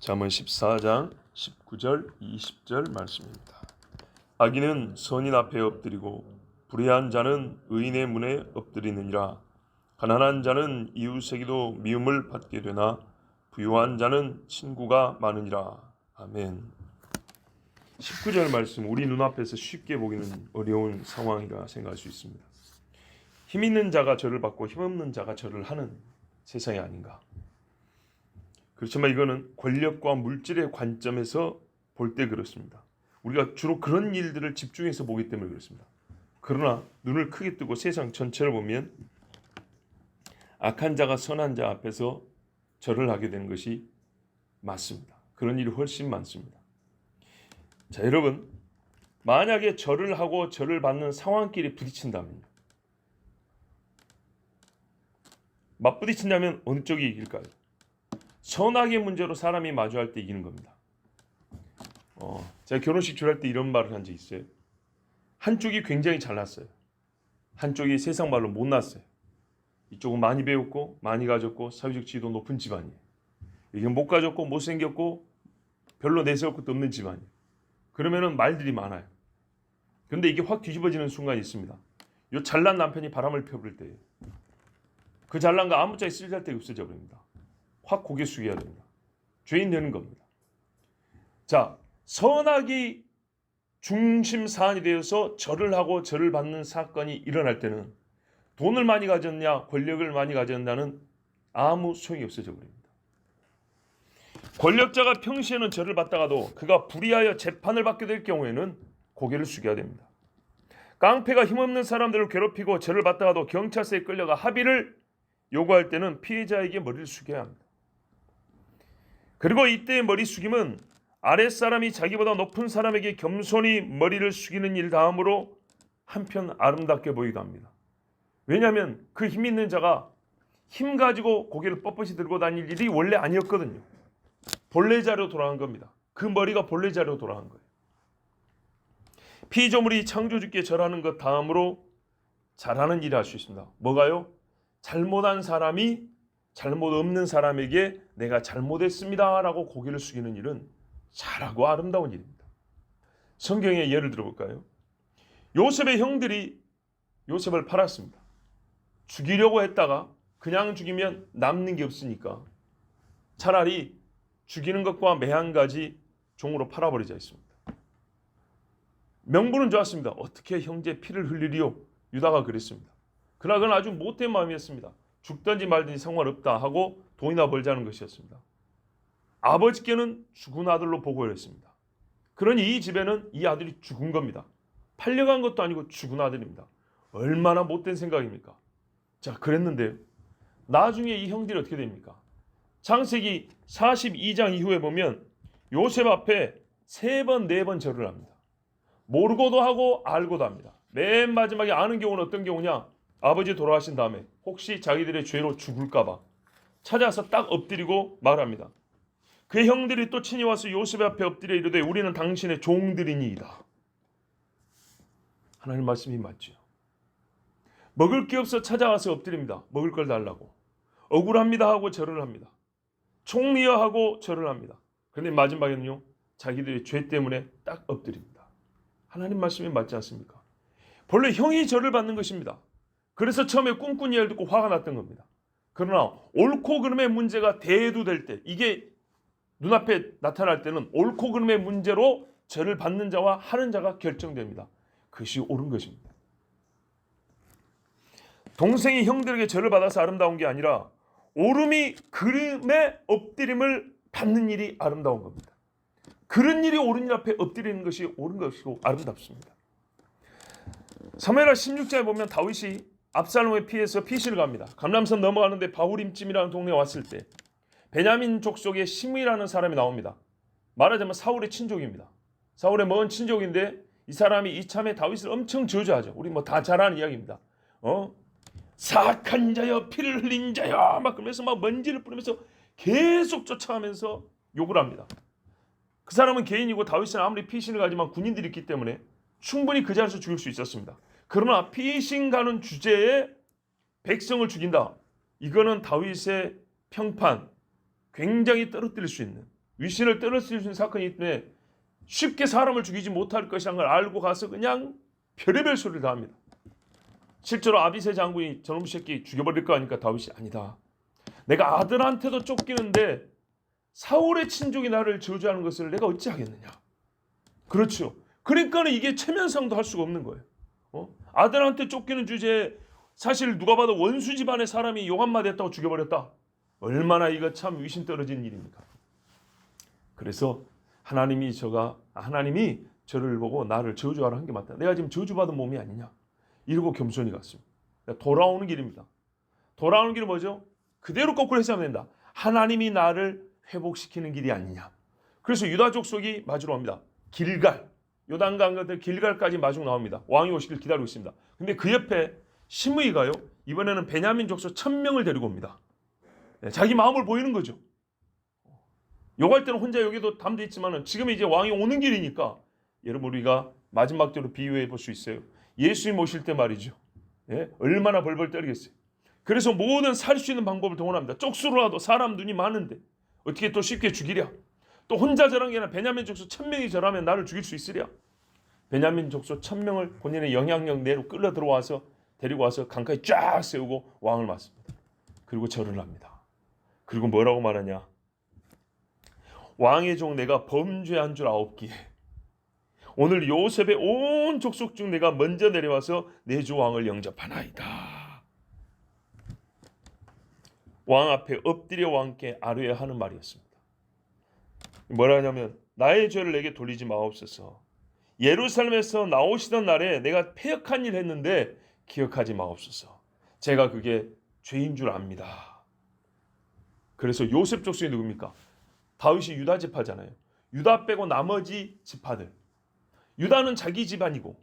잠언 14장 19절 20절 말씀입니다. 악인은 선인 앞에 엎드리고 불의한 자는 의인의 문에 엎드리느니라. 가난한 자는 이웃에게도 미움을 받게 되나 부유한 자는 친구가 많으니라. 아멘. 19절 말씀, 우리 눈앞에서 쉽게 보기는 어려운 상황이라 생각할 수 있습니다. 힘 있는 자가 절을 받고 힘없는 자가 절을 하는 세상이 아닌가. 그렇지만 이거는 권력과 물질의 관점에서 볼 때 그렇습니다. 우리가 주로 그런 일들을 집중해서 보기 때문에 그렇습니다. 그러나 눈을 크게 뜨고 세상 전체를 보면 악한 자가 선한 자 앞에서 절을 하게 되는 것이 맞습니다. 그런 일이 훨씬 많습니다. 자, 여러분, 만약에 절을 하고 절을 받는 상황끼리 부딪힌다면요, 맞부딪힌다면 어느 쪽이 이길까요? 선악의 문제로 사람이 마주할 때 이기는 겁니다. 제가 결혼식 주례할 때 이런 말을 한 적이 있어요. 한쪽이 굉장히 잘났어요. 한쪽이 세상 말로 못났어요. 이쪽은 많이 배웠고 많이 가졌고 사회적 지위도 높은 집안이에요. 이게 못 가졌고 못생겼고 별로 내세울 것도 없는 집안이에요. 그러면은 말들이 많아요. 그런데 이게 확 뒤집어지는 순간이 있습니다. 이 잘난 남편이 바람을 펴부릴 때예요. 그 잘난 거 아무짝에 쓸데가 없어져 버립니다. 확 고개 숙여야 됩니다. 죄인 되는 겁니다. 자, 선악이 중심 사안이 되어서 절을 하고 절을 받는 사건이 일어날 때는 돈을 많이 가졌냐 권력을 많이 가졌냐는 아무 소용이 없어져 버립니다. 권력자가 평시에는 절을 받다가도 그가 불의하여 재판을 받게 될 경우에는 고개를 숙여야 됩니다. 깡패가 힘없는 사람들을 괴롭히고 절을 받다가도 경찰서에 끌려가 합의를 요구할 때는 피해자에게 머리를 숙여야 합니다. 그리고 이때의 머리 숙임은 아랫사람이 자기보다 높은 사람에게 겸손히 머리를 숙이는 일 다음으로 한편 아름답게 보이기도 합니다. 왜냐하면 그 힘 있는 자가 힘 가지고 고개를 뻣뻣이 들고 다닐 일이 원래 아니었거든요. 본래 자리로 돌아간 겁니다. 그 머리가 본래 자리로 돌아간 거예요. 피조물이 창조주께 절하는 것 다음으로 잘하는 일을 할 수 있습니다. 뭐가요? 잘못한 사람이 잘못 없는 사람에게 내가 잘못했습니다 라고 고개를 숙이는 일은 잘하고 아름다운 일입니다. 성경의 예를 들어볼까요? 요셉의 형들이 요셉을 팔았습니다. 죽이려고 했다가 그냥 죽이면 남는 게 없으니까 차라리 죽이는 것과 매한가지 종으로 팔아버리자 했습니다. 명분은 좋았습니다. 어떻게 형제 피를 흘리리요? 유다가 그랬습니다. 그러나 그건 아주 못된 마음이었습니다. 죽든지 말든지 상관없다 하고 돈이나 벌자는 것이었습니다. 아버지께는 죽은 아들로 보고를 했습니다. 그러니 이 집에는 이 아들이 죽은 겁니다. 팔려간 것도 아니고 죽은 아들입니다. 얼마나 못된 생각입니까? 자, 그랬는데 나중에 이 형들이 어떻게 됩니까? 창세기 42장 이후에 보면 요셉 앞에 3번, 4번 절을 합니다. 모르고도 하고 알고도 합니다. 맨 마지막에 아는 경우는 어떤 경우냐? 아버지 돌아가신 다음에 혹시 자기들의 죄로 죽을까봐 찾아서 딱 엎드리고 말합니다. 그 형들이 또 친히 와서 요셉 앞에 엎드려 이르되 우리는 당신의 종들이니이다. 하나님 말씀이 맞죠. 먹을 게 없어 찾아와서 엎드립니다. 먹을 걸 달라고. 억울합니다 하고 절을 합니다. 총리여 하고 절을 합니다. 그런데 마지막에는요, 자기들의 죄 때문에 딱 엎드립니다. 하나님 말씀이 맞지 않습니까? 본래 형이 절을 받는 것입니다. 그래서 처음에 꿈꾼 예를 듣고 화가 났던 겁니다. 그러나 옳고 그름의 문제가 대두될 때, 이게 눈앞에 나타날 때는 옳고 그름의 문제로 절을 받는 자와 하는 자가 결정됩니다. 그것이 옳은 것입니다. 동생이 형들에게 절을 받아서 아름다운 게 아니라 옳음이 그름의 엎드림을 받는 일이 아름다운 겁니다. 그런 일이 옳은 일 앞에 엎드리는 것이 옳은 것이고 아름답습니다. 사무엘하 16장에 보면 다윗이 압살롬에 피해서 피신을 갑니다. 감람선 넘어가는데 바후림쯤이라는 동네에 왔을 때 베냐민 족속의 시므이라는 사람이 나옵니다. 말하자면 사울의 친족입니다. 사울의 먼 친족인데 이 사람이 이참에 다윗을 엄청 저주하죠. 우리 뭐 다 잘 아는 이야기입니다. 사악한 자여 피를 흘린 자여 막 그러면서 막 먼지를 뿌리면서 계속 쫓아가면서 욕을 합니다. 그 사람은 개인이고 다윗은 아무리 피신을 가지만 군인들이 있기 때문에 충분히 그 자리에서 죽일 수 있었습니다. 그러나 피신 가는 주제에 백성을 죽인다. 이거는 다윗의 평판, 굉장히 떨어뜨릴 수 있는 위신을 떨어뜨릴 수 있는 사건이기 때문에 쉽게 사람을 죽이지 못할 것이라는 걸 알고 가서 그냥 별의별 소리를 다 합니다. 실제로 아비새 장군이 저놈 새끼 죽여버릴 거 아니까 다윗이 아니다. 내가 아들한테도 쫓기는데 사울의 친족이 나를 저주하는 것을 내가 어찌 하겠느냐. 그렇죠. 그러니까는 이게 체면상도 할 수가 없는 거예요. 아들한테 쫓기는 주제에 사실 누가 봐도 원수 집안의 사람이 욕 한마디 했다고 죽여버렸다. 얼마나 이거 참 위신 떨어진 일입니까. 그래서 하나님이 저를 보고 나를 저주하라 한 게 맞다. 내가 지금 저주받은 몸이 아니냐. 이러고 겸손히 갔습니다. 돌아오는 길입니다. 돌아오는 길은 뭐죠? 그대로 거꾸로 해석하면 된다. 하나님이 나를 회복시키는 길이 아니냐. 그래서 유다 족속이 마주로 옵니다. 길갈, 요단강 같은 길갈까지 마중 나옵니다. 왕이 오시길 기다리고 있습니다. 근데 그 옆에 시므이가요, 이번에는 베냐민 족속 1000명을 데리고 옵니다. 자기 마음을 보이는 거죠. 욕할 때는 혼자 여기도 담대 있지만은 지금 이제 왕이 오는 길이니까 여러분 우리가 마지막으로 비유해 볼 수 있어요. 예수님 오실 때 말이죠. 얼마나 벌벌 떨겠어요. 그래서 모든 살 수 있는 방법을 동원합니다. 쪽수로라도 사람 눈이 많은데 어떻게 또 쉽게 죽이랴. 또 혼자 저런 게 아니라 베냐민 족속 1000명이 저라면 나를 죽일 수 있으랴. 베냐민 족속 1000명을 본인의 영향력 내로 끌어 들어와서 데리고 와서 강가에 쫙 세우고 왕을 맞습니다. 그리고 절을 합니다. 그리고 뭐라고 말하냐. 왕의 종 내가 범죄한 줄 아옵기에 오늘 요셉의 온 족속 중 내가 먼저 내려와서 내 주 왕을 영접하나이다. 왕 앞에 엎드려 왕께 아뢰야 하는 말이었습니다. 뭐라 하냐면 나의 죄를 내게 돌리지 마옵소서. 예루살렘에서 나오시던 날에 내가 패역한 일 했는데 기억하지 마옵소서. 제가 그게 죄인 줄 압니다. 그래서 요셉 족속이 누굽니까? 다윗이 유다 지파잖아요. 유다 빼고 나머지 지파들. 유다는 자기 집안이고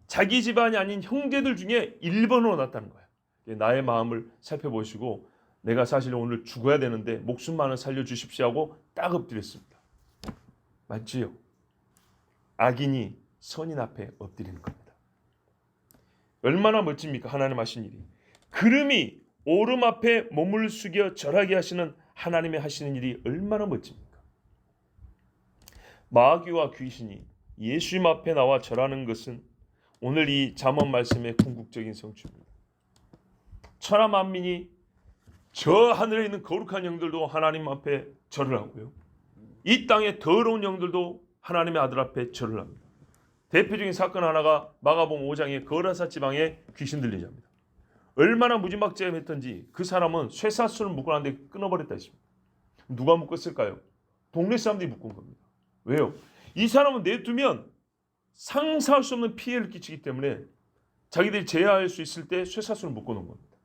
자기 집안이 아닌 형제들 중에 1번으로 났다는 거예요. 나의 마음을 살펴보시고 내가 사실 오늘 죽어야 되는데 목숨만은 살려주십시오 하고 딱 엎드렸습니다. 맞지요? 악인이 선인 앞에 엎드리는 겁니다. 얼마나 멋집니까? 하나님 하신 일이. 그름이 오름 앞에 몸을 숙여 절하게 하시는 하나님의 하시는 일이 얼마나 멋집니까? 마귀와 귀신이 예수님 앞에 나와 절하는 것은 오늘 이 잠언 말씀의 궁극적인 성취입니다. 천하 만민이 저 하늘에 있는 거룩한 영들도 하나님 앞에 절을 하고요. 이 땅의 더러운 영들도 하나님의 아들 앞에 절을 합니다. 대표적인 사건 하나가 마가복음 5장의 거라사 지방에 귀신 들린 자입니다. 얼마나 무지막지했던지 그 사람은 쇠사슬을 묶고 나는데 끊어버렸다 했습니다. 누가 묶었을까요? 동네 사람들이 묶은 겁니다. 왜요? 이 사람은 내두면 상상할 수 없는 피해를 끼치기 때문에 자기들이 제어할 수 있을 때 쇠사슬을 묶어놓은 겁니다.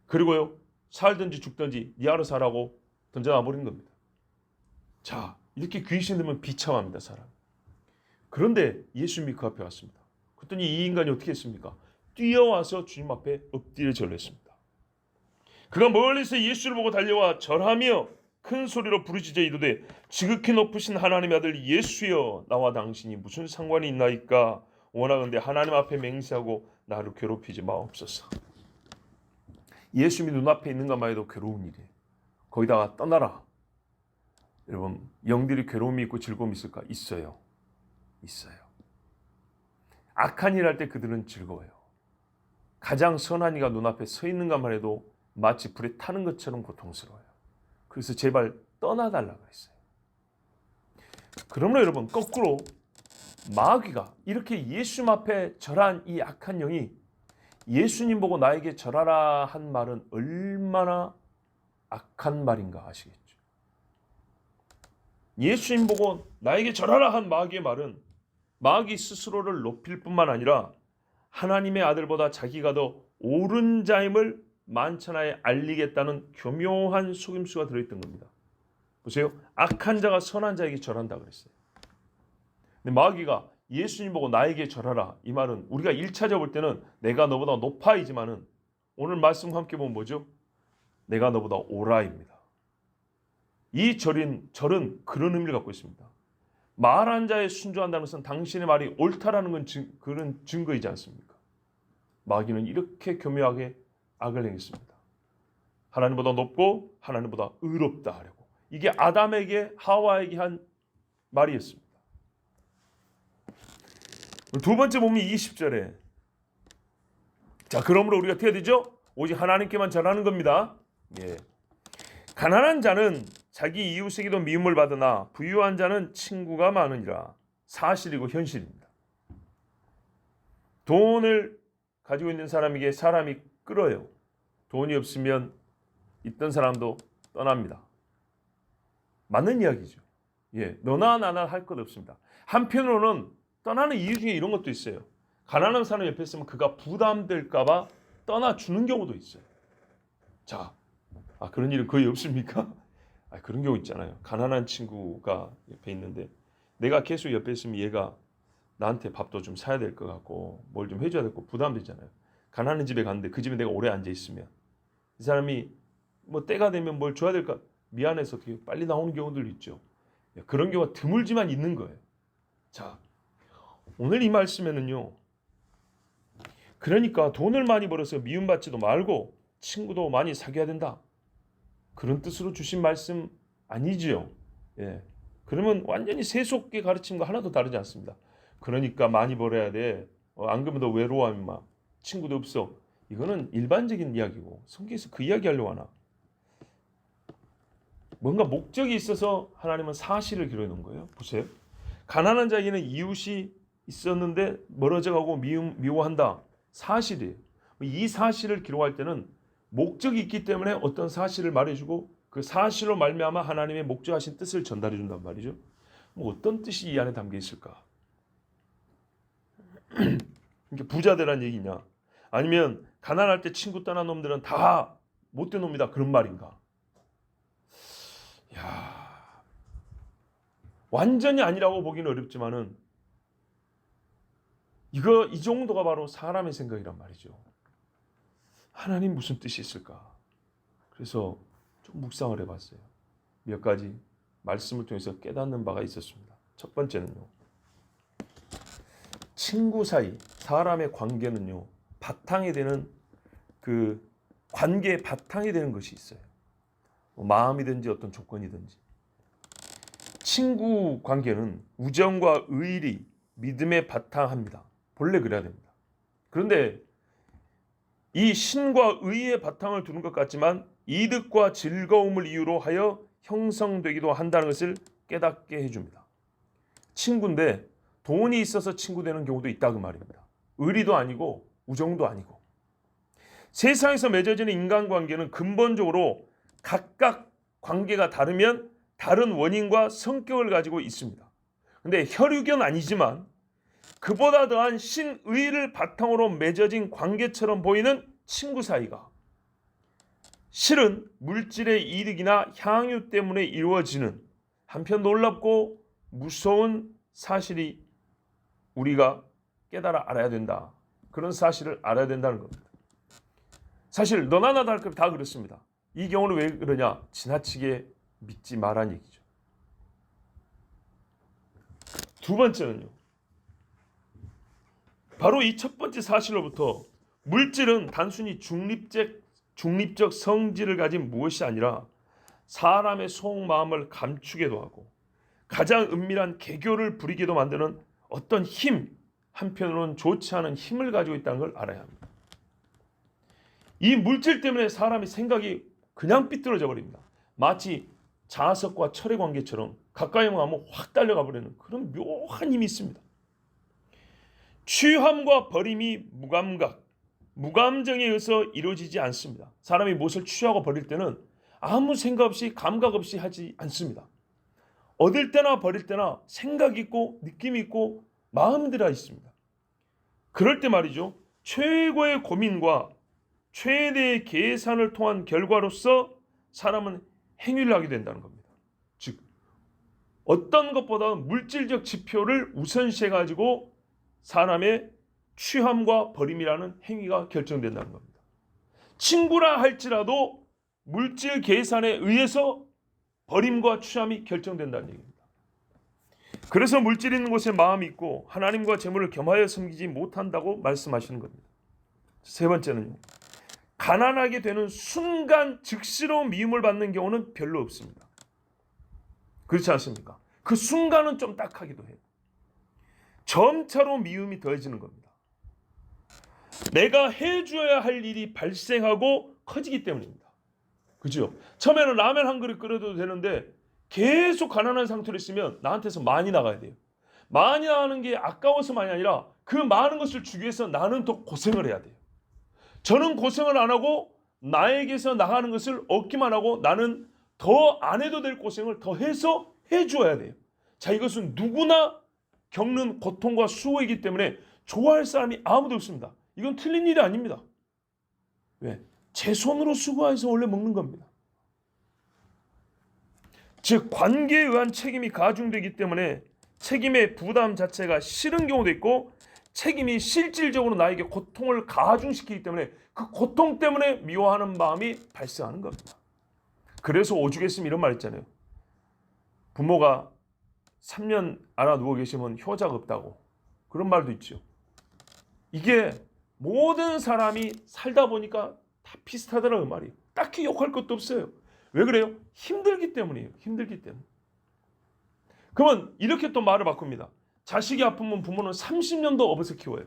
그리고요, 살든지 죽든지 네 알아서 하라고 던져놔버린 겁니다. 자, 이렇게 귀신 들면 비참합니다, 사람. 그런데 예수님이 그 앞에 왔습니다. 그랬더니 이 인간이 어떻게 했습니까? 뛰어와서 주님 앞에 엎드려 절했습니다. 그가 멀리서 예수를 보고 달려와 절하며 큰 소리로 부르짖어 이르되 지극히 높으신 하나님의 아들 예수여 나와 당신이 무슨 상관이 있나이까. 원하건대 하나님 앞에 맹세하고 나를 괴롭히지 마옵소서. 예수님이 눈앞에 있는 것만 해도 괴로운 일이에요. 거기다가 떠나라. 여러분, 영들이 괴로움이 있고 즐거움이 있을까? 있어요. 있어요. 악한 일 할 때 그들은 즐거워요. 가장 선한 이가 눈앞에 서 있는 것만 해도 마치 불에 타는 것처럼 고통스러워요. 그래서 제발 떠나달라고 했어요. 그러므로 여러분, 거꾸로 마귀가 이렇게 예수님 앞에 절한 이 악한 영이 예수님 보고 나에게 절하라 한 말은 얼마나 악한 말인가 아시겠죠? 예수님 보고 나에게 절하라 한 마귀의 말은 마귀 스스로를 높일 뿐만 아니라 하나님의 아들보다 자기가 더 옳은 자임을 만천하에 알리겠다는 교묘한 속임수가 들어있던 겁니다. 보세요. 악한 자가 선한 자에게 절한다 그랬어요. 근데 마귀가 예수님 보고 나에게 절하라, 이 말은 우리가 1차적으로 볼 때는 내가 너보다 높아이지만은 오늘 말씀과 함께 보면 뭐죠? 내가 너보다 오라입니다. 이 절은 그런 의미를 갖고 있습니다. 말한 자에 순종한다는 것은 당신의 말이 옳다라는 건 그런 증거이지 않습니까? 마귀는 이렇게 교묘하게 악을 행했습니다. 하나님보다 높고 하나님보다 의롭다 하려고 이게 아담에게 하와에게 한 말이었습니다. 두 번째 보면 20절에 자, 그러므로 우리가 어떻게 되죠? 오직 하나님께만 전하는 겁니다. 예. 가난한 자는 자기 이웃에게도 미움을 받으나 부유한 자는 친구가 많으니라. 사실이고 현실입니다. 돈을 가지고 있는 사람에게 사람이 끌어요. 돈이 없으면 있던 사람도 떠납니다. 맞는 이야기죠. 예, 너나 나나 할 것 없습니다. 한편으로는 떠나는 이유 중에 이런 것도 있어요. 가난한 사람 옆에 있으면 그가 부담될까 봐 떠나주는 경우도 있어요. 자, 그런 일은 거의 없습니까? 그런 경우 있잖아요. 가난한 친구가 옆에 있는데 내가 계속 옆에 있으면 얘가 나한테 밥도 좀 사야 될 것 같고 뭘 좀 해줘야 될 거 부담되잖아요. 가난한 집에 갔는데 그 집에 내가 오래 앉아 있으면 이 사람이 뭐 때가 되면 뭘 줘야 될까 미안해서 어떻게 빨리 나오는 경우들 있죠. 그런 경우가 드물지만 있는 거예요. 자, 오늘 이 말씀에는요. 그러니까 돈을 많이 벌어서 미움받지도 말고 친구도 많이 사귀어야 된다. 그런 뜻으로 주신 말씀 아니지요. 예. 그러면 완전히 세속계 가르침과 하나도 다르지 않습니다. 그러니까 많이 벌어야 돼. 안 그러면 너 외로워하면 막 친구도 없어. 이거는 일반적인 이야기고 성경에서 그 이야기 하려고 하나. 뭔가 목적이 있어서 하나님은 사실을 기록해 놓은 거예요. 보세요. 가난한 자에게는 이웃이 있었는데 멀어져 가고 미워한다. 사실이에요. 이 사실을 기록할 때는 목적이 있기 때문에 어떤 사실을 말해주고 그 사실로 말미암아 하나님의 목적하신 뜻을 전달해 준단 말이죠. 뭐 어떤 뜻이 이 안에 담겨 있을까? 이게 부자 되란 얘기냐? 아니면 가난할 때 친구 떠난 놈들은 다 못된 놈이다 그런 말인가? 야, 완전히 아니라고 보기는 어렵지만은 이 정도가 바로 사람의 생각이란 말이죠. 하나님 무슨 뜻이 있을까? 그래서 좀 묵상을 해봤어요. 몇 가지 말씀을 통해서 깨닫는 바가 있었습니다. 첫 번째는요. 친구 사이, 사람의 관계는요. 바탕이 되는 그 관계의 바탕이 되는 것이 있어요. 마음이든지 어떤 조건이든지. 친구 관계는 우정과 의리, 믿음에 바탕합니다. 본래 그래야 됩니다. 그런데 이 신과 의의 바탕을 두는 것 같지만 이득과 즐거움을 이유로 하여 형성되기도 한다는 것을 깨닫게 해줍니다. 친구인데 돈이 있어서 친구 되는 경우도 있다 그 말입니다. 의리도 아니고 우정도 아니고. 세상에서 맺어지는 인간관계는 근본적으로 각각 관계가 다르면 다른 원인과 성격을 가지고 있습니다. 근데 혈육은 아니지만 그보다 더한 신의를 바탕으로 맺어진 관계처럼 보이는 친구 사이가 실은 물질의 이득이나 향유 때문에 이루어지는 한편 놀랍고 무서운 사실이 우리가 깨달아 알아야 된다. 그런 사실을 알아야 된다는 겁니다. 사실 너나 나도 할 것 다 그렇습니다. 이 경우는 왜 그러냐? 지나치게 믿지 말란 얘기죠. 두 번째는요. 바로 이 첫 번째 사실로부터 물질은 단순히 중립적 성질을 가진 무엇이 아니라 사람의 속마음을 감추게도 하고 가장 은밀한 개교를 부리게도 만드는 어떤 힘, 한편으로는 좋지 않은 힘을 가지고 있다는 걸 알아야 합니다. 이 물질 때문에 사람의 생각이 그냥 삐뚤어져 버립니다. 마치 자석과 철의 관계처럼 가까이 가면 확 달려가 버리는 그런 묘한 힘이 있습니다. 취함과 버림이 무감정에 의해서 이루어지지 않습니다. 사람이 무엇을 취하고 버릴 때는 아무 생각 없이 감각 없이 하지 않습니다. 얻을 때나 버릴 때나 생각 있고 느낌 있고 마음 들어 있습니다. 그럴 때 말이죠. 최고의 고민과 최대의 계산을 통한 결과로서 사람은 행위를 하게 된다는 겁니다. 즉 어떤 것보다 물질적 지표를 우선시해 가지고 사람의 취함과 버림이라는 행위가 결정된다는 겁니다. 친구라 할지라도 물질 계산에 의해서 버림과 취함이 결정된다는 얘기입니다. 그래서 물질 있는 곳에 마음이 있고 하나님과 재물을 겸하여 섬기지 못한다고 말씀하시는 겁니다. 세 번째는요. 가난하게 되는 순간 즉시로 미움을 받는 경우는 별로 없습니다. 그렇지 않습니까? 그 순간은 좀 딱하기도 해요. 점차로 미움이 더해지는 겁니다. 내가 해줘야 할 일이 발생하고 커지기 때문입니다. 그죠? 처음에는 라면 한 그릇 끓여도 되는데 계속 가난한 상태로 있으면 나한테서 많이 나가야 돼요. 많이 나가는 게 아까워서만이 아니라 그 많은 것을 주기 위해서 나는 더 고생을 해야 돼요. 저는 고생을 안 하고 나에게서 나가는 것을 얻기만 하고 나는 더 안 해도 될 고생을 더 해서 해줘야 돼요. 자, 이것은 누구나 겪는 고통과 수고이기 때문에 좋아할 사람이 아무도 없습니다. 이건 틀린 일이 아닙니다. 왜? 제 손으로 수고해서 원래 먹는 겁니다. 즉 관계에 의한 책임이 가중되기 때문에 책임의 부담 자체가 싫은 경우도 있고 책임이 실질적으로 나에게 고통을 가중시키기 때문에 그 고통 때문에 미워하는 마음이 발생하는 겁니다. 그래서 오죽했으면 이런 말 있잖아요. 부모가 3년 알아 누워 계시면 효자가 없다고. 그런 말도 있죠. 이게 모든 사람이 살다 보니까 다 비슷하다는 말이에요. 딱히 욕할 것도 없어요. 왜 그래요? 힘들기 때문이에요. 힘들기 때문에. 그러면 이렇게 또 말을 바꿉니다. 자식이 아프면 부모는 30년도 업어서 키워요.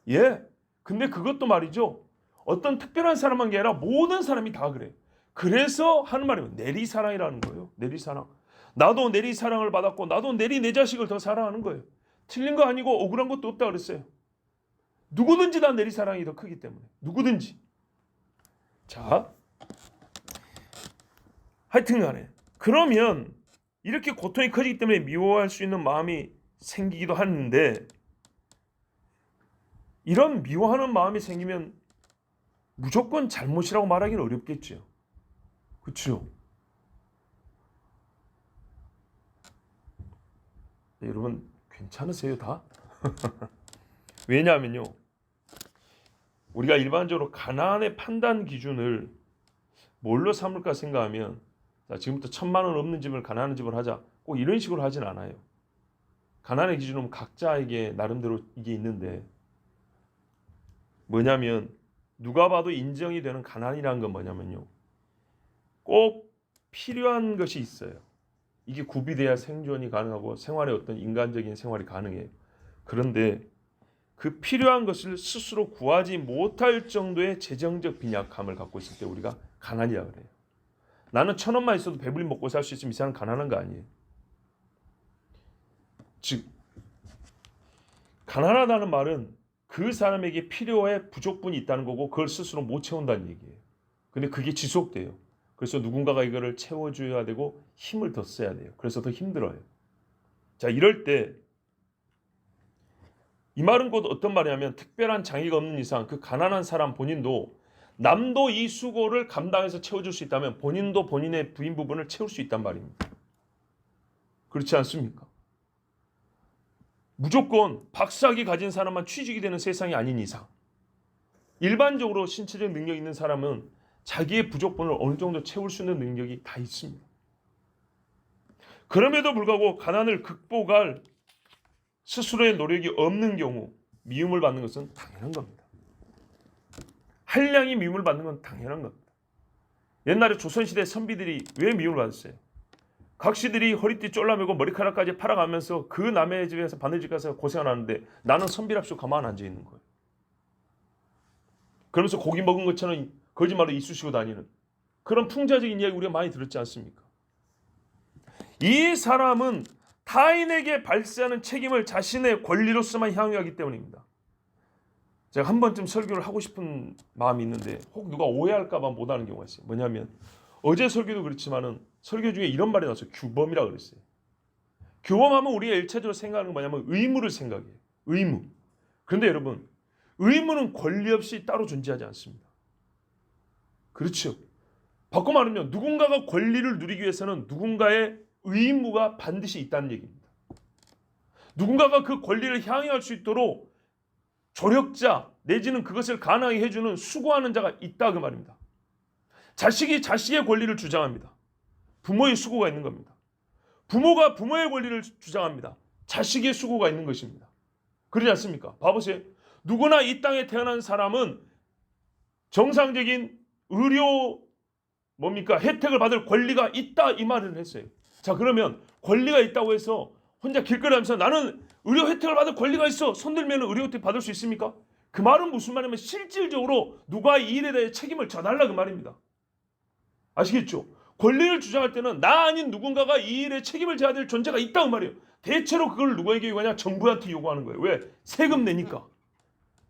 예. 근데 그것도 말이죠. 어떤 특별한 사람한 게 아니라 모든 사람이 다 그래요. 그래서 하는 말이 내리사랑이라는 거예요. 내리사랑. 나도 내리사랑을 받았고 나도 내 자식을 더 사랑하는 거예요. 틀린 거 아니고 억울한 것도 없다 그랬어요. 누구든지 다 내리사랑이 더 크기 때문에. 누구든지. 자, 하여튼 간에 그러면 이렇게 고통이 커지기 때문에 미워할 수 있는 마음이 생기기도 하는데 이런 미워하는 마음이 생기면 무조건 잘못이라고 말하기는 어렵겠죠. 그렇죠? 네, 여러분 괜찮으세요 다? 왜냐하면요. 우리가 일반적으로 가난의 판단 기준을 뭘로 삼을까 생각하면 자, 지금부터 1,000만 원 없는 집을 가난한 집을 하자. 꼭 이런 식으로 하진 않아요. 가난의 기준은 각자에게 나름대로 이게 있는데 뭐냐면 누가 봐도 인정이 되는 가난이라는 건 뭐냐면요. 꼭 필요한 것이 있어요. 이게 구비돼야 생존이 가능하고 생활의 어떤 인간적인 생활이 가능해요. 그런데 그 필요한 것을 스스로 구하지 못할 정도의 재정적 빈약함을 갖고 있을 때 우리가 가난이라고 그래요. 나는 1,000원만 있어도 배불리 먹고 살 수 있으면 이 사람은 가난한 거 아니에요. 즉 가난하다는 말은 그 사람에게 필요에 부족분이 있다는 거고 그걸 스스로 못 채운다는 얘기예요. 근데 그게 지속돼요. 그래서 누군가가 이거를 채워줘야 되고 힘을 더 써야 돼요. 그래서 더 힘들어요. 자, 이럴 때 이 말은 곧 어떤 말이냐면 특별한 장애가 없는 이상 그 가난한 사람 본인도 남도 이 수고를 감당해서 채워줄 수 있다면 본인도 본인의 부인 부분을 채울 수 있단 말입니다. 그렇지 않습니까? 무조건 박사학위 가진 사람만 취직이 되는 세상이 아닌 이상 일반적으로 신체적 능력이 있는 사람은 자기의 부족분을 어느 정도 채울 수 있는 능력이 다 있습니다. 그럼에도 불구하고 가난을 극복할 스스로의 노력이 없는 경우 미움을 받는 것은 당연한 겁니다. 한량이 미움을 받는 건 당연한 겁니다. 옛날에 조선시대 선비들이 왜 미움을 받았어요? 각시들이 허리띠 쫄라매고 머리카락까지 팔아가면서 그 남의 집에서 바느질 가서 고생을 하는데 나는 선비랍시고 가만 앉아 있는 거예요. 그러면서 고기 먹은 것처럼 거짓말로 이쑤시고 다니는 그런 풍자적인 이야기 우리가 많이 들었지 않습니까? 이 사람은 타인에게 발생하는 책임을 자신의 권리로서만 향유하기 때문입니다. 제가 한 번쯤 설교를 하고 싶은 마음이 있는데 혹 누가 오해할까 봐 못하는 경우가 있어요. 뭐냐면 어제 설교도 그렇지만은 설교 중에 이런 말이 나왔어요. 규범이라고 그랬어요. 규범하면 우리가 1차적으로 생각하는 건 뭐냐면 의무를 생각해요. 의무. 그런데 여러분 의무는 권리 없이 따로 존재하지 않습니다. 그렇죠. 바꿔 말하면 누군가가 권리를 누리기 위해서는 누군가의 의무가 반드시 있다는 얘기입니다. 누군가가 그 권리를 향유할 수 있도록 조력자 내지는 그것을 가능하게 해주는 수고하는 자가 있다 그 말입니다. 자식이 자식의 권리를 주장합니다. 부모의 수고가 있는 겁니다. 부모가 부모의 권리를 주장합니다. 자식의 수고가 있는 것입니다. 그러지 않습니까? 봐보세요. 누구나 이 땅에 태어난 사람은 정상적인 의료 뭡니까? 혜택을 받을 권리가 있다 이 말을 했어요. 자, 그러면 권리가 있다고 해서 혼자 길거리 하면서 나는 의료 혜택을 받을 권리가 있어 손들면 의료 혜택 받을 수 있습니까? 그 말은 무슨 말이냐면 실질적으로 누가 이 일에 대해 책임을 져달라 그 말입니다. 아시겠죠? 권리를 주장할 때는 나 아닌 누군가가 이 일에 책임을 져야 될 존재가 있다고 말이에요. 대체로 그걸 누구에게 요구하냐? 정부한테 요구하는 거예요. 왜? 세금 내니까.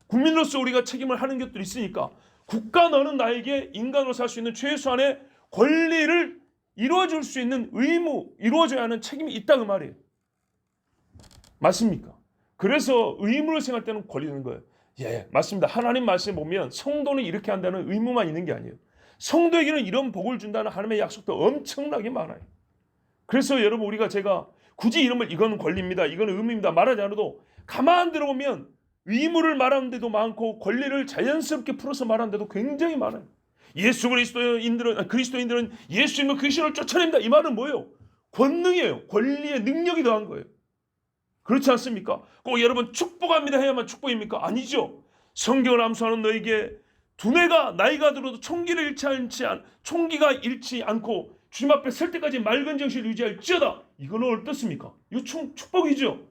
국민으로서 우리가 책임을 하는 것들이 있으니까 국가 너는 나에게 인간으로 살 수 있는 최소한의 권리를 이루어줄 수 있는 의무, 이루어져야 하는 책임이 있다 그 말이에요. 맞습니까? 그래서 의무를 생각할 때는 권리는 거예요. 예, 맞습니다. 하나님 말씀에 보면 성도는 이렇게 한다는 의무만 있는 게 아니에요. 성도에게는 이런 복을 준다는 하나님의 약속도 엄청나게 많아요. 그래서 여러분 우리가 제가 굳이 이름을 이건 권리입니다, 이건 의무입니다 말하지 않아도 가만 들어보면 의무를 말하는 데도 많고 권리를 자연스럽게 풀어서 말하는 데도 굉장히 많아요. 예수 그리스도인들은 예수님의 귀신을 쫓아냅니다. 이 말은 뭐예요? 권능이에요. 권리의 능력이 더한 거예요. 그렇지 않습니까? 꼭 여러분 축복합니다 해야만 축복입니까? 아니죠. 성경을 암송하는 너에게 두뇌가 나이가 들어도 총기가 잃지 않고 주님 앞에 설 때까지 맑은 정신을 유지할지어다. 이거는 어떻습니까? 이거 축복이죠.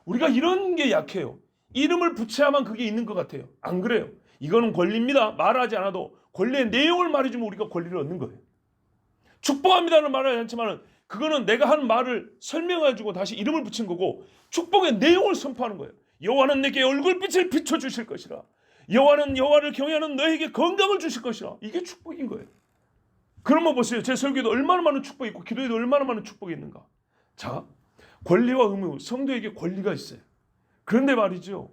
우리가 이런 게 약해요. 이름을 붙여야만 그게 있는 것 같아요. 안 그래요. 이거는 권리입니다. 말하지 않아도 권리의 내용을 말해주면 우리가 권리를 얻는 거예요. 축복합니다는 말하지 않지만 그거는 내가 한 말을 설명해주고 다시 이름을 붙인 거고 축복의 내용을 선포하는 거예요. 여호와는 내게 얼굴빛을 비춰주실 것이라. 여호와는 여호와를 경외하는 너에게 건강을 주실 것이라. 이게 축복인 거예요. 그러면 보세요. 제 설교에도 얼마나 많은 축복이 있고 기도에도 얼마나 많은 축복이 있는가. 자, 권리와 의무, 성도에게 권리가 있어요. 그런데 말이죠.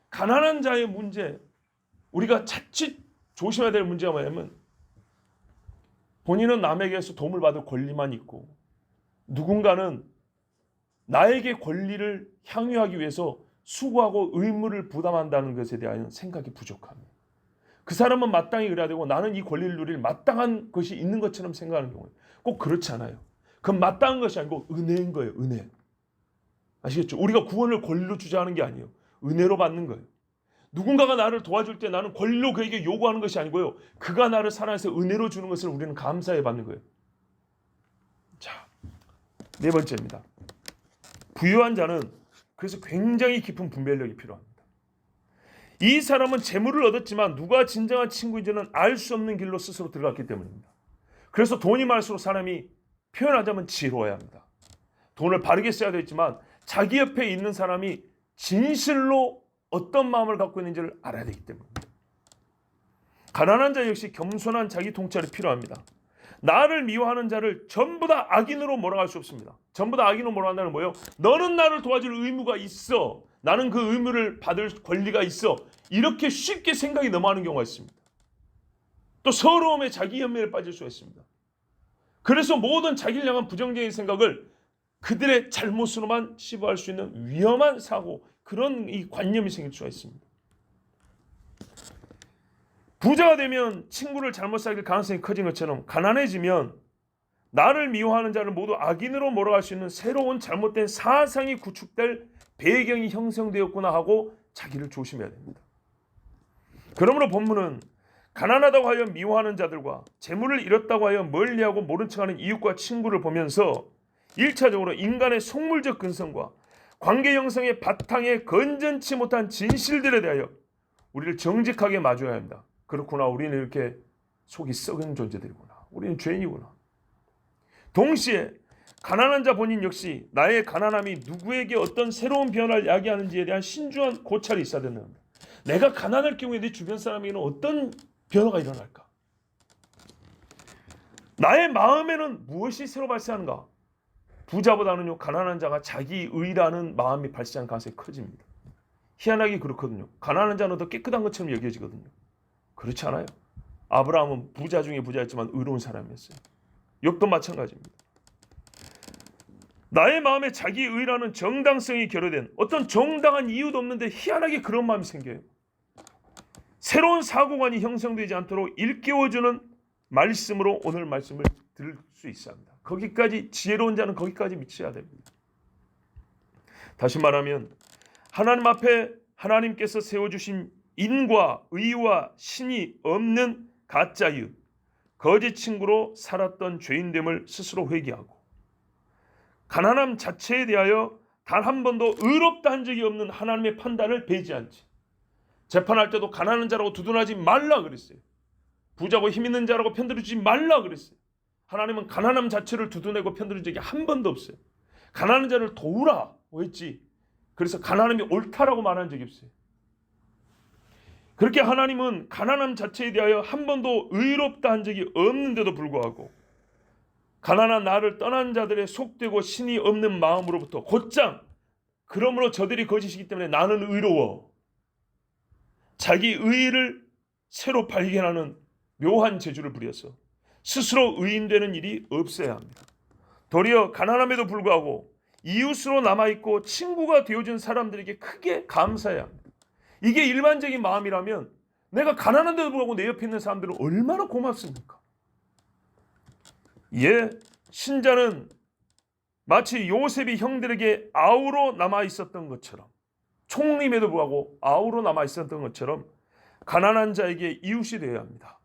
가난한 자의 문제, 우리가 자칫 조심해야 될 문제가 뭐냐면 본인은 남에게서 도움을 받을 권리만 있고 누군가는 나에게 권리를 향유하기 위해서 수고하고 의무를 부담한다는 것에 대한 생각이 부족합니다. 그 사람은 마땅히 그래야 되고 나는 이 권리를 누릴 마땅한 것이 있는 것처럼 생각하는 경우에 꼭 그렇지 않아요. 그건 마땅한 것이 아니고 은혜인 거예요. 은혜. 아시겠죠? 우리가 구원을 권리로 주장하는 게 아니에요. 은혜로 받는 거예요. 누군가가 나를 도와줄 때 나는 권리로 그에게 요구하는 것이 아니고요. 그가 나를 사랑해서 은혜로 주는 것을 우리는 감사해 받는 거예요. 자, 네 번째입니다. 부유한 자는 그래서 굉장히 깊은 분별력이 필요합니다. 이 사람은 재물을 얻었지만 누가 진정한 친구인지는 알 수 없는 길로 스스로 들어갔기 때문입니다. 그래서 돈이 많을수록 사람이 표현하자면 지혜로워야 합니다. 돈을 바르게 써야 되겠지만 자기 옆에 있는 사람이 진실로 어떤 마음을 갖고 있는지를 알아야 되기 때문입니다. 가난한 자 역시 겸손한 자기 통찰이 필요합니다. 나를 미워하는 자를 전부 다 악인으로 몰아갈 수 없습니다. 전부 다 악인으로 몰아간다는 뭐예요? 너는 나를 도와줄 의무가 있어. 나는 그 의무를 받을 권리가 있어. 이렇게 쉽게 생각이 넘어가는 경우가 있습니다. 또 서러움에 자기 연민에 빠질 수가 있습니다. 그래서 모든 자기를 향한 부정적인 생각을 그들의 잘못으로만 치부할 수 있는 위험한 사고, 그런 이 관념이 생길 수가 있습니다. 부자가 되면 친구를 잘못 사귈 가능성이 커진 것처럼 가난해지면 나를 미워하는 자를 모두 악인으로 몰아갈 수 있는 새로운 잘못된 사상이 구축될 배경이 형성되었구나 하고 자기를 조심해야 됩니다. 그러므로 본문은 가난하다고 하여 미워하는 자들과 재물을 잃었다고 하여 멀리하고 모른 척하는 이웃과 친구를 보면서 1차적으로 인간의 속물적 근성과 관계 형성의 바탕에 건전치 못한 진실들에 대하여 우리를 정직하게 마주해야 합니다. 그렇구나, 우리는 이렇게 속이 썩은 존재들이구나, 우리는 죄인이구나. 동시에 가난한 자 본인 역시 나의 가난함이 누구에게 어떤 새로운 변화를 야기하는지에 대한 신중한 고찰이 있어야 된다. 내가 가난할 경우에 내 주변 사람에게는 어떤 변화가 일어날까? 나의 마음에는 무엇이 새로 발생하는가? 부자보다는요, 가난한 자가 자기 의라는 마음이 발생한 가능성이 커집니다. 희한하게 그렇거든요. 가난한 자는 더 깨끗한 것처럼 여겨지거든요. 그렇지 않아요? 아브라함은 부자 중에 부자였지만 의로운 사람이었어요. 욥도 마찬가지입니다. 나의 마음에 자기 의라는 정당성이 결여된 어떤 정당한 이유도 없는데 희한하게 그런 마음이 생겨요. 새로운 사고관이 형성되지 않도록 일깨워주는 말씀으로 오늘 말씀을 들을 수 있어야 합니다. 거기까지, 지혜로운 자는 거기까지 미쳐야 됩니다. 다시 말하면 하나님 앞에 하나님께서 세워주신 인과 의와 신이 없는 가짜 이웃, 거짓 친구로 살았던 죄인됨을 스스로 회개하고 가난함 자체에 대하여 단 한 번도 의롭다 한 적이 없는 하나님의 판단을 배제한 채 재판할 때도 가난한 자라고 두둔하지 말라 그랬어요. 부자고 힘 있는 자라고 편들어주지 말라 그랬어요. 하나님은 가난함 자체를 두둔하고 편들어준 적이 한 번도 없어요. 가난한 자를 도우라고 했지. 그래서 가난함이 옳다라고 말한 적이 없어요. 그렇게 하나님은 가난함 자체에 대하여 한 번도 의롭다 한 적이 없는데도 불구하고 가난한 나를 떠난 자들의 속되고 신이 없는 마음으로부터 곧장 그러므로 저들이 거짓이기 때문에 나는 의로워. 자기 의의를 새로 발견하는 묘한 재주를 부려서 스스로 의인되는 일이 없어야 합니다. 도리어 가난함에도 불구하고 이웃으로 남아있고 친구가 되어준 사람들에게 크게 감사해야 합니다. 이게 일반적인 마음이라면 내가 가난한데도 불구하고 내 옆에 있는 사람들은 얼마나 고맙습니까? 신자는 마치 요셉이 형들에게 아우로 남아있었던 것처럼 총림에도 불구하고 아우로 남아있었던 것처럼 가난한 자에게 이웃이 되어야 합니다.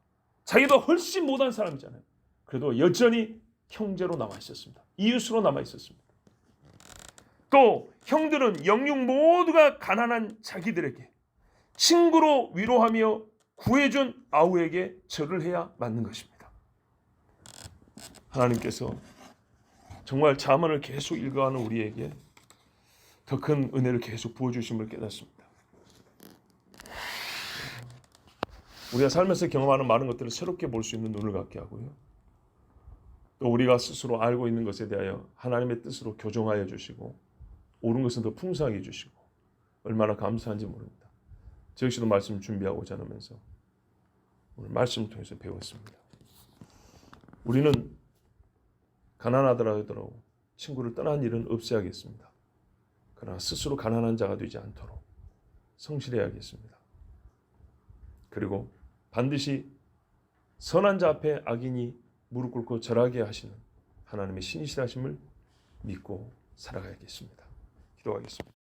자기도 훨씬 못한 사람이잖아요. 그래도 여전히 형제로 남아있었습니다. 이웃으로 남아있었습니다. 또 형들은 영육 모두가 가난한 자기들에게 친구로 위로하며 구해준 아우에게 절을 해야 맞는 것입니다. 하나님께서 정말 잠언을 계속 읽어가는 우리에게 더 큰 은혜를 계속 부어주심을 깨닫습니다. 우리가 살면서 경험하는 많은 것들을 새롭게 볼 수 있는 눈을 갖게 하고요. 또 우리가 스스로 알고 있는 것에 대하여 하나님의 뜻으로 교정하여 주시고 옳은 것은 더 풍성하게 해주시고 얼마나 감사한지 모릅니다. 저 역시도 말씀 준비하고자 하면서 오늘 말씀을 통해서 배웠습니다. 우리는 가난하더라도 친구를 떠난 일은 없어야겠습니다. 그러나 스스로 가난한 자가 되지 않도록 성실해야겠습니다. 그리고 반드시 선한 자 앞에 악인이 무릎 꿇고 절하게 하시는 하나님의 신이시라심을 믿고 살아가야겠습니다. 기도하겠습니다.